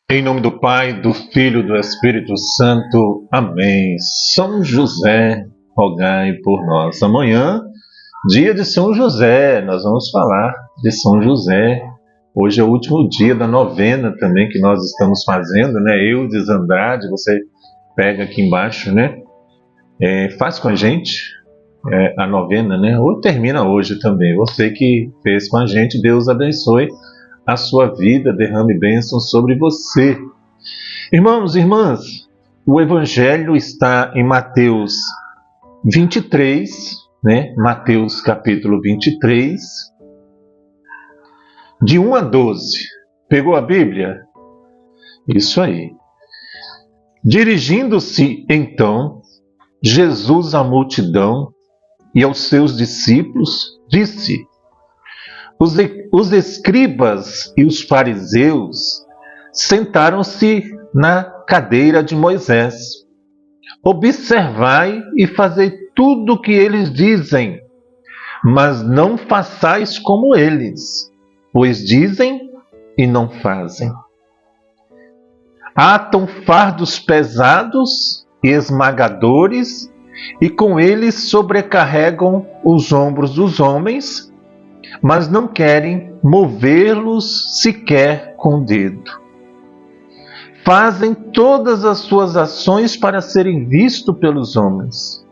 Em nome do Pai, do Filho e do Espírito Santo. Amém. São José, rogai por nós. Amanhã, dia de São José, nós vamos falar de São José. Hoje é o último dia da novena também que nós estamos fazendo, né? Eudes Andrade, você pega aqui embaixo, né? Faz com a gente a novena, né? Ou termina hoje também. Você que fez com a gente, Deus abençoe a sua vida, derrame bênçãos sobre você. Irmãos e irmãs, o Evangelho está em Mateus 23, né? Mateus capítulo 23, de 1 a 12. Pegou a Bíblia? Isso aí. Dirigindo-se, então, Jesus à multidão e aos seus discípulos, disse: Os escribas e os fariseus sentaram-se na cadeira de Moisés. Observai e fazei tudo o que eles dizem, mas não façais como eles, pois dizem e não fazem. Atam fardos pesados e esmagadores, e com eles sobrecarregam os ombros dos homens, mas não querem movê-los sequer com o dedo. Fazem todas as suas ações para serem vistos pelos homens.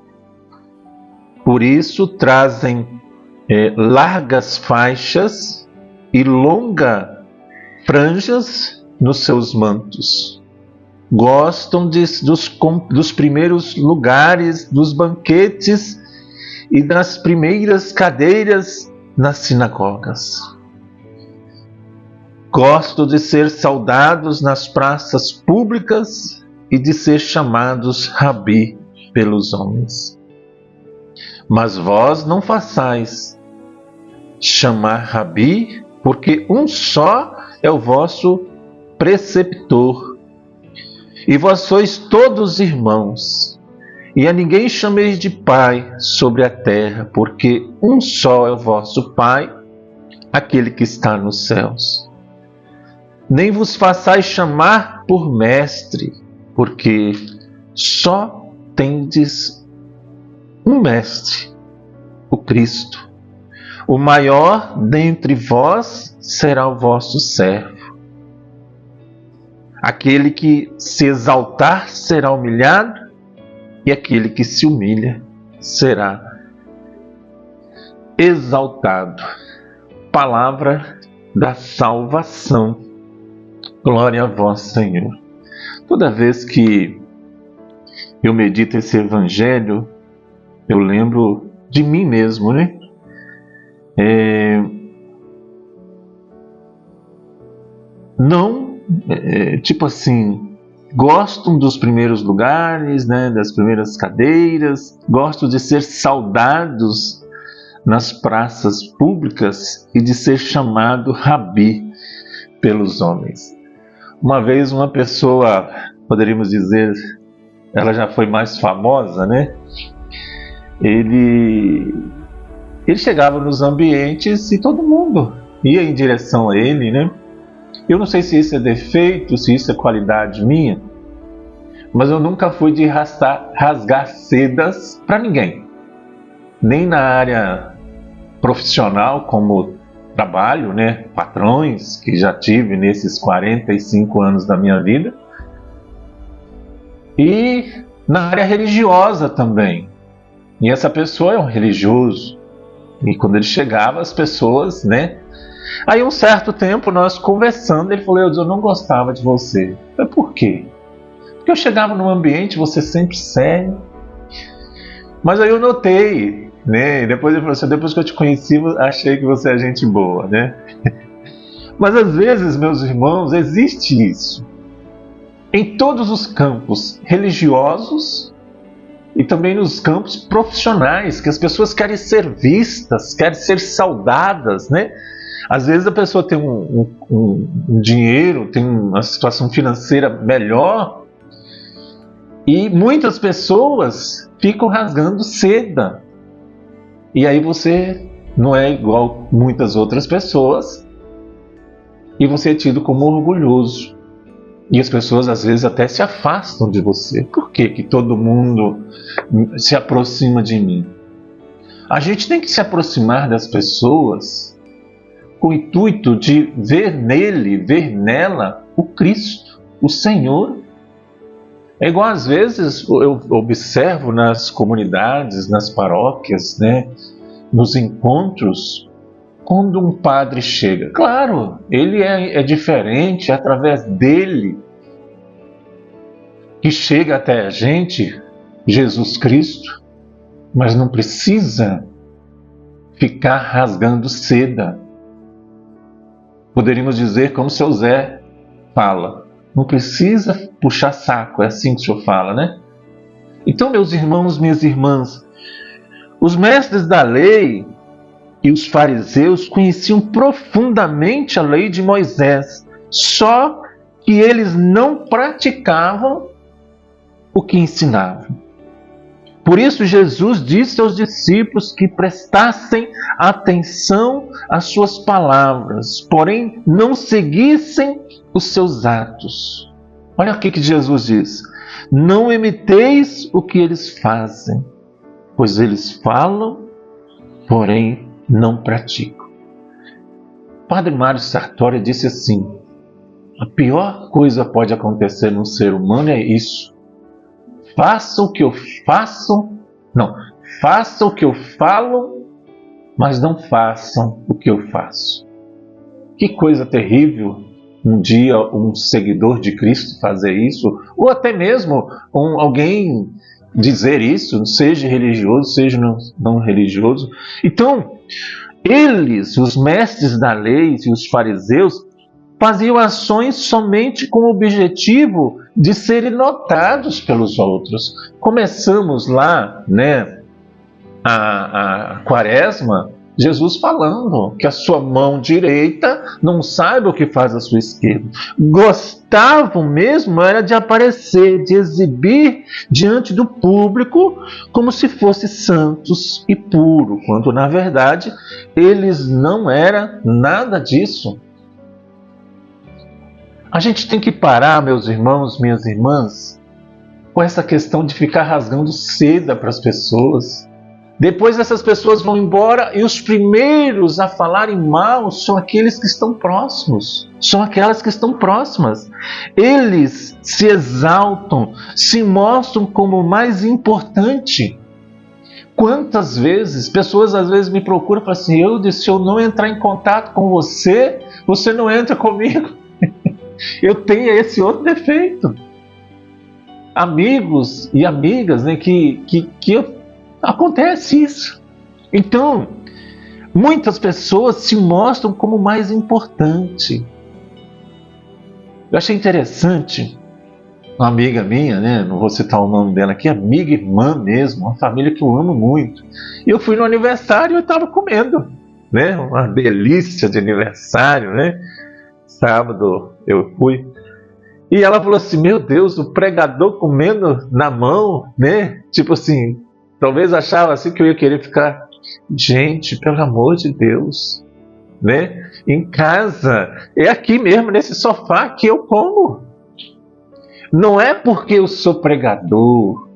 Por isso trazem largas faixas e longas franjas nos seus mantos. Gostam dos primeiros lugares, dos banquetes e das primeiras cadeiras nas sinagogas. Gostam de ser saudados nas praças públicas e de ser chamados Rabi pelos homens. Mas vós não façais chamar Rabi, porque um só é o vosso preceptor, e vós sois todos irmãos. E a ninguém chameis de Pai sobre a terra, porque um só é o vosso Pai, aquele que está nos céus. Nem vos façais chamar por mestre, porque só tendes um mestre, o Cristo. O maior dentre vós será o vosso servo. Aquele que se exaltar será humilhado, e aquele que se humilha será exaltado. Palavra da salvação. Glória a vós, Senhor. Toda vez que eu medito esse Evangelho, eu lembro de mim mesmo, né? Tipo assim, gostam dos primeiros lugares, né, das primeiras cadeiras, gostam de ser saudados nas praças públicas e de ser chamado Rabi pelos homens. Uma vez uma pessoa, poderíamos dizer, ela já foi mais famosa, né? Ele chegava nos ambientes e todo mundo ia em direção a ele, né? Eu não sei se isso é defeito, se isso é qualidade minha, mas eu nunca fui de rasgar sedas para ninguém. Nem na área profissional, como trabalho, né? Patrões que já tive nesses 45 anos da minha vida. E na área religiosa também. E essa pessoa é um religioso. E quando ele chegava, as pessoas, né? Aí um certo tempo nós conversando, ele falou: eu não gostava de você. Eu falei: por quê? Porque eu chegava num ambiente, você sempre sério. Mas aí eu notei, né? Depois ele falou assim: depois que eu te conheci, achei que você é gente boa, né? Mas às vezes, meus irmãos, existe isso. Em todos os campos religiosos e também nos campos profissionais, que as pessoas querem ser vistas, querem ser saudadas, né? Às vezes a pessoa tem um dinheiro, tem uma situação financeira melhor, e muitas pessoas ficam rasgando seda. E aí você não é igual muitas outras pessoas, e você é tido como orgulhoso. E as pessoas às vezes até se afastam de você. Por que que todo mundo se aproxima de mim? A gente tem que se aproximar das pessoas com o intuito de ver nele, ver nela o Cristo, o Senhor. É igual às vezes eu observo nas comunidades, nas paróquias, né, nos encontros, quando um padre chega. Claro, ele é diferente, é através dele que chega até a gente Jesus Cristo, mas não precisa ficar rasgando seda. Poderíamos dizer como seu Zé fala, não precisa puxar saco, é assim que o senhor fala, né? Então, meus irmãos, minhas irmãs, os mestres da lei e os fariseus conheciam profundamente a lei de Moisés, só que eles não praticavam o que ensinavam. Por isso Jesus disse aos discípulos que prestassem atenção às suas palavras, porém não seguissem os seus atos. Olha o que Jesus diz: não imiteis o que eles fazem, pois eles falam, porém não praticam. Padre Mário Sartori disse assim: a pior coisa pode acontecer num ser humano é isso. Faça o que eu falo, mas não façam o que eu faço. Que coisa terrível um dia um seguidor de Cristo fazer isso, ou até mesmo alguém dizer isso, seja religioso, seja não religioso. Então, eles, os mestres da lei e os fariseus, faziam ações somente com o objetivo de serem notados pelos outros. Começamos lá, né, a quaresma, Jesus falando que a sua mão direita não saiba o que faz a sua esquerda. Gostavam mesmo era de aparecer, de exibir diante do público como se fossem santos e puros, quando na verdade eles não eram nada disso. A gente tem que parar, meus irmãos, minhas irmãs, com essa questão de ficar rasgando seda para as pessoas. Depois essas pessoas vão embora e os primeiros a falarem mal são aqueles que estão próximos, são aquelas que estão próximas. Eles se exaltam, se mostram como o mais importante. Quantas vezes, pessoas às vezes me procuram e falam assim: se eu não entrar em contato com você, você não entra comigo. Eu tenho esse outro defeito. Amigos e amigas, né, que acontece isso. Então, muitas pessoas se mostram como mais importante. Eu achei interessante, uma amiga minha, né, não vou citar o nome dela aqui, amiga, irmã mesmo, uma família que eu amo muito. E eu fui no aniversário e eu estava comendo, né, uma delícia de aniversário, né? Sábado eu fui. E ela falou assim: meu Deus, o pregador comendo na mão, né? Tipo assim, talvez achava assim que eu ia querer ficar. Gente, pelo amor de Deus, né? Em casa, é aqui mesmo, nesse sofá que eu como. Não é porque eu sou pregador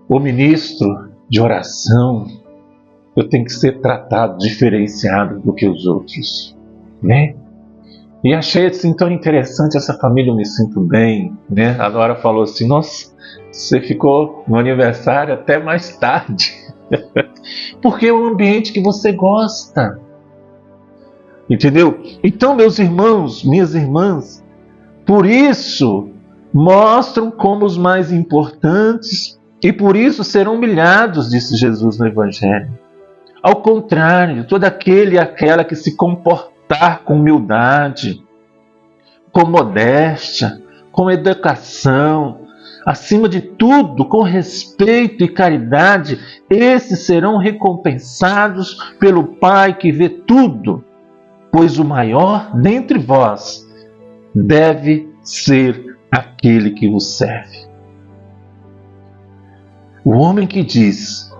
ou ministro de oração, eu tenho que ser tratado diferenciado do que os outros, né? E achei assim tão interessante essa família, eu me sinto bem, né? A Nora falou assim: nossa, você ficou no aniversário até mais tarde. Porque é um ambiente que você gosta. Entendeu? Então, meus irmãos, minhas irmãs, por isso mostram como os mais importantes e por isso serão humilhados, disse Jesus no Evangelho. Ao contrário, todo aquele e aquela que se comportar com humildade, com modéstia, com educação, acima de tudo, com respeito e caridade, esses serão recompensados pelo Pai que vê tudo, pois o maior dentre vós deve ser aquele que vos serve. O homem que diz,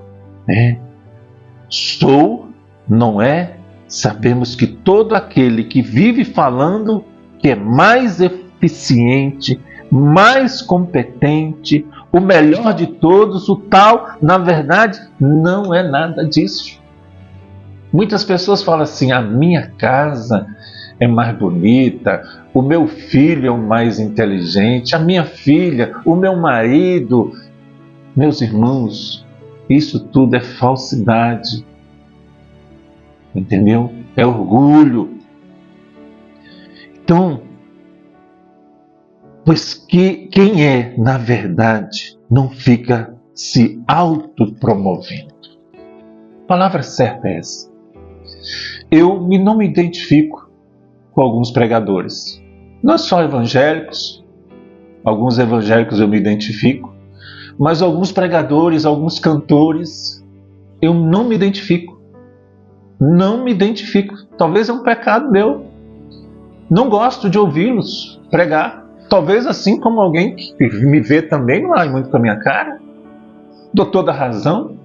sou, não é, sabemos que todo aquele que vive falando que é mais eficiente, mais competente, o melhor de todos, o tal, na verdade, não é nada disso. Muitas pessoas falam assim: a minha casa é mais bonita, o meu filho é o mais inteligente, a minha filha, o meu marido. Meus irmãos, isso tudo é falsidade. Entendeu? É orgulho. Então, pois que quem é, na verdade, não fica se autopromovendo. A palavra certa é essa. Eu não me identifico com alguns pregadores. Não só evangélicos, alguns evangélicos eu me identifico, mas alguns pregadores, alguns cantores, eu não me identifico. Não me identifico. Talvez é um pecado meu. Não gosto de ouvi-los pregar. Talvez assim como alguém que me vê também não vai muito com a minha cara. Dou toda a razão.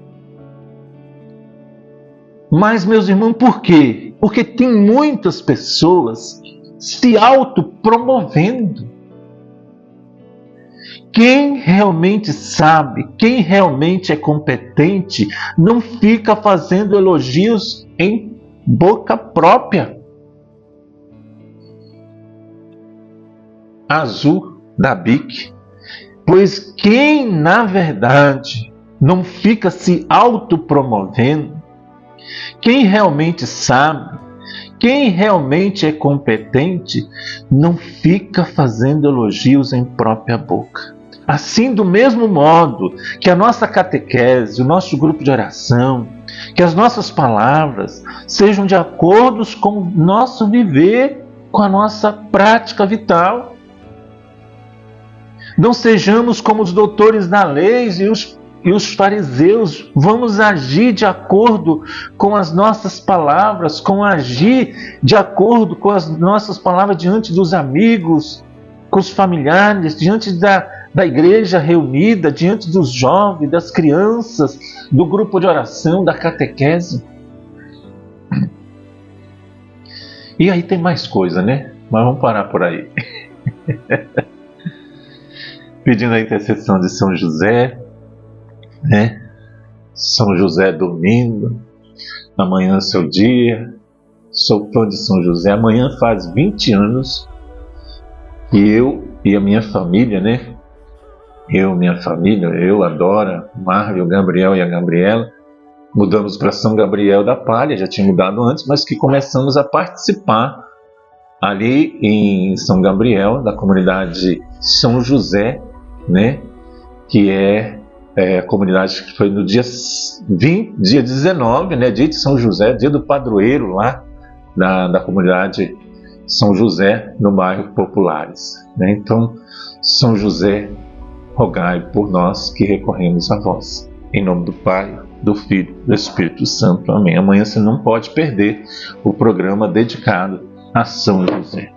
Mas, meus irmãos, por quê? Porque tem muitas pessoas se autopromovendo. Quem realmente sabe, quem realmente é competente, não fica fazendo elogios em boca própria. Azul da BIC. Pois quem, na verdade, não fica se autopromovendo, quem realmente sabe, quem realmente é competente, não fica fazendo elogios em própria boca. Assim, do mesmo modo que a nossa catequese, o nosso grupo de oração, que as nossas palavras sejam de acordo com o nosso viver, com a nossa prática vital. Não sejamos como os doutores da lei e os fariseus. Vamos agir de acordo com as nossas palavras, agir de acordo com as nossas palavras diante dos amigos, com os familiares, diante da igreja reunida, diante dos jovens, das crianças, do grupo de oração, da catequese. E aí tem mais coisa, né? Mas vamos parar por aí. Pedindo a intercessão de São José, né? São José domingo, amanhã é seu dia. Sou fã de São José. Amanhã faz 20 anos que eu e a minha família, né? Eu, a Dora, o Marvel, o Gabriel e a Gabriela, mudamos para São Gabriel da Palha, já tinha mudado antes, mas que começamos a participar ali em São Gabriel, da comunidade São José, né? Que é a comunidade que foi no dia 19, né? Dia de São José, dia do padroeiro lá da comunidade São José, no bairro Populares, né? Então, São José, rogai por nós que recorremos a vós. Em nome do Pai, do Filho e do Espírito Santo. Amém. Amanhã você não pode perder o programa dedicado a São José.